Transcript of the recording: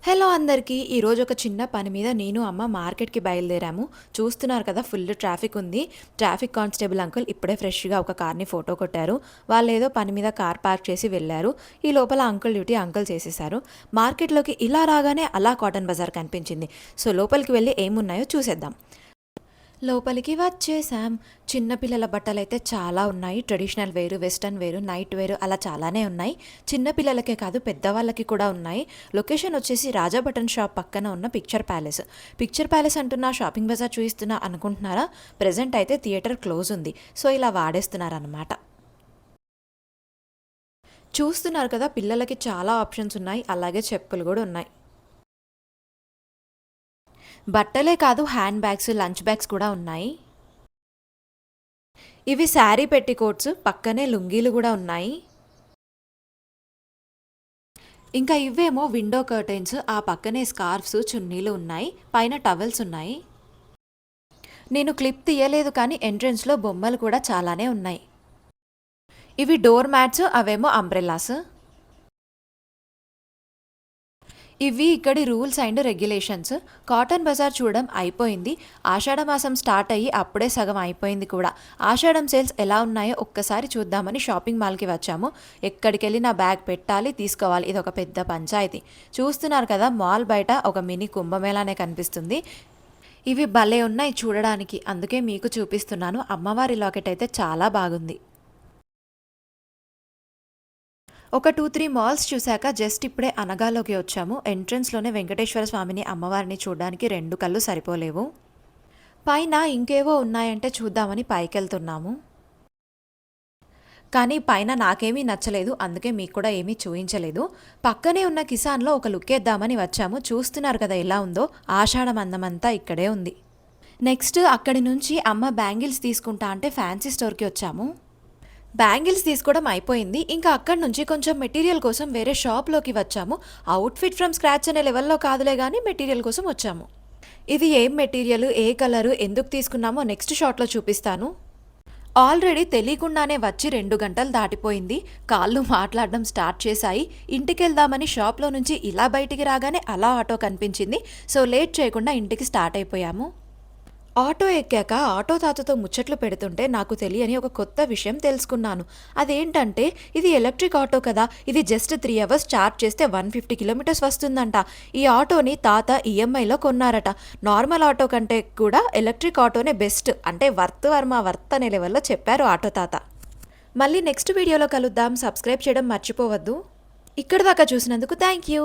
Hello అందరికీ ఈరోజు ఒక చిన్న పని మీద నేను అమ్మ మార్కెట్కి బయలుదేరాము. చూస్తున్నారు కదా, ఫుల్ ట్రాఫిక్ ఉంది. ట్రాఫిక్ కానిస్టేబుల్ అంకుల్ ఇప్పుడే ఫ్రెష్గా ఒక కార్ని ఫోటో కొట్టారు. వాళ్ళు ఏదో పని మీద కార్ పార్క్ చేసి వెళ్ళారు. ఈ లోపల అంకుల్ డ్యూటీ అంకుల్ చేసేసారు. మార్కెట్లోకి ఇలా రాగానే అలా కాటన్ బజార్ కనిపించింది. సో లోపలికి వెళ్ళి ఏమున్నాయో చూసేద్దాం. లోపలికి వచ్చేసాం. చిన్నపిల్లల బట్టలైతే చాలా ఉన్నాయి. ట్రెడిషనల్ వేరు, వెస్టర్న్ వేరు, నైట్ వేరు అలా చాలానే ఉన్నాయి. చిన్నపిల్లలకే కాదు పెద్దవాళ్ళకి కూడా ఉన్నాయి. లొకేషన్ వచ్చేసి రాజా బటన్ షాప్ పక్కన ఉన్న పిక్చర్ ప్యాలెస్. పిక్చర్ ప్యాలెస్ అంటున్నా, షాపింగ్ బజార్ చూపిస్తున్నా అనుకుంటున్నారా? ప్రజెంట్ అయితే థియేటర్ క్లోజ్ ఉంది. సో ఇలా వాడేస్తున్నారన్నమాట. చూస్తున్నారు కదా, పిల్లలకి చాలా ఆప్షన్స్ ఉన్నాయి. అలాగే చెప్పులు కూడా ఉన్నాయి. బట్టలే కాదు, హ్యాండ్ బ్యాగ్స్, లంచ్ బ్యాగ్స్ కూడా ఉన్నాయి. ఇవి శారీ పెట్టికోట్స్, పక్కనే లుంగీలు కూడా ఉన్నాయి. ఇంకా ఇవేమో విండో కర్టెన్స్, ఆ పక్కనే స్కార్ఫ్స్, చున్నీలు ఉన్నాయి. పైన టవల్స్ ఉన్నాయి. నేను క్లిప్ తీయలేదు కానీ ఎంట్రన్స్లో బొమ్మలు కూడా చాలానే ఉన్నాయి. ఇవి డోర్ మ్యాట్స్, అవేమో అంబ్రెల్లాస్. ఇవి ఇక్కడి rules and regulations. Cotton bazaar చూడడం అయిపోయింది. ఆషాఢ మాసం స్టార్ట్ అయ్యి అప్పుడే సగం అయిపోయింది కూడా. ఆషాఢం సేల్స్ ఎలా ఉన్నాయో ఒక్కసారి చూద్దామని షాపింగ్ మాల్కి వచ్చాము. ఎక్కడికి వెళ్ళి నా బ్యాగ్ పెట్టాలి, తీసుకోవాలి, ఇది ఒక పెద్ద పంచాయతీ. చూస్తున్నారు కదా, మాల్ బయట ఒక మినీ కుంభమేళానే కనిపిస్తుంది. ఇవి భలే ఉన్నాయి చూడడానికి, అందుకే మీకు చూపిస్తున్నాను. అమ్మవారి లాకెట్ అయితే చాలా బాగుంది. ఒక 2-3 మాల్స్ చూశాక జస్ట్ ఇప్పుడే అనగాలోకి వచ్చాము. ఎంట్రన్స్లోనే వెంకటేశ్వర స్వామిని, అమ్మవారిని చూడడానికి 2 కళ్ళు సరిపోలేవు. పైన ఇంకేవో ఉన్నాయంటే చూద్దామని పైకెళ్తున్నాము. కానీ పైన నాకేమీ నచ్చలేదు, అందుకే మీకు కూడా ఏమీ చూపించలేదు. పక్కనే ఉన్న కిసాన్లో ఒక లుక్ వేద్దామని వచ్చాము. చూస్తున్నారు కదా ఎలా ఉందో. ఆషాఢం అందమంతా ఇక్కడే ఉంది. నెక్స్ట్ అక్కడి నుంచి అమ్మ బ్యాంగిల్స్ తీసుకుంటా అంటే ఫ్యాన్సీ స్టోర్కి వచ్చాము. బ్యాంగిల్స్ తీసుకోవడం అయిపోయింది. ఇంకా అక్కడి నుంచి కొంచెం మెటీరియల్ కోసం వేరే షాప్లోకి వచ్చాము. అవుట్ఫిట్ ఫ్రమ్ స్క్రాచ్ అనే లెవెల్లో కాదులే కానీ మెటీరియల్ కోసం వచ్చాము. ఇది ఏం మెటీరియల్, ఏ కలరు, ఎందుకు తీసుకున్నామో నెక్స్ట్ షాట్లో చూపిస్తాను. ఆల్రెడీ తెలియకుండానే వచ్చి 2 గంటలు దాటిపోయింది. కాళ్ళు మాట్లాడడం స్టార్ట్ చేశాయి. ఇంటికి వెళ్దామని షాప్లో నుంచి ఇలా బయటికి రాగానే అలా ఆటో కనిపించింది. సో లేట్ చేయకుండా ఇంటికి స్టార్ట్ అయిపోయాము. ఆటో ఎక్కాక ఆటో తాతతో ముచ్చట్లు పెడుతుంటే నాకు తెలియని ఒక కొత్త విషయం తెలుసుకున్నాను. అదేంటంటే, ఇది ఎలక్ట్రిక్ ఆటో కదా, ఇది జస్ట్ 3 అవర్స్ ఛార్జ్ చేస్తే 150 కిలోమీటర్స్ వస్తుందంట. ఈ ఆటోని తాత ఈఎంఐలో కొన్నారట. నార్మల్ ఆటో కంటే కూడా ఎలక్ట్రిక్ ఆటోనే బెస్ట్, అంటే వర్త్ అనే లెవెల్లో చెప్పారు ఆటో తాత. మళ్ళీ నెక్స్ట్ వీడియోలో కలుద్దాం. సబ్స్క్రైబ్ చేయడం మర్చిపోవద్దు. ఇక్కడ దాకా చూసినందుకు థ్యాంక్ యూ.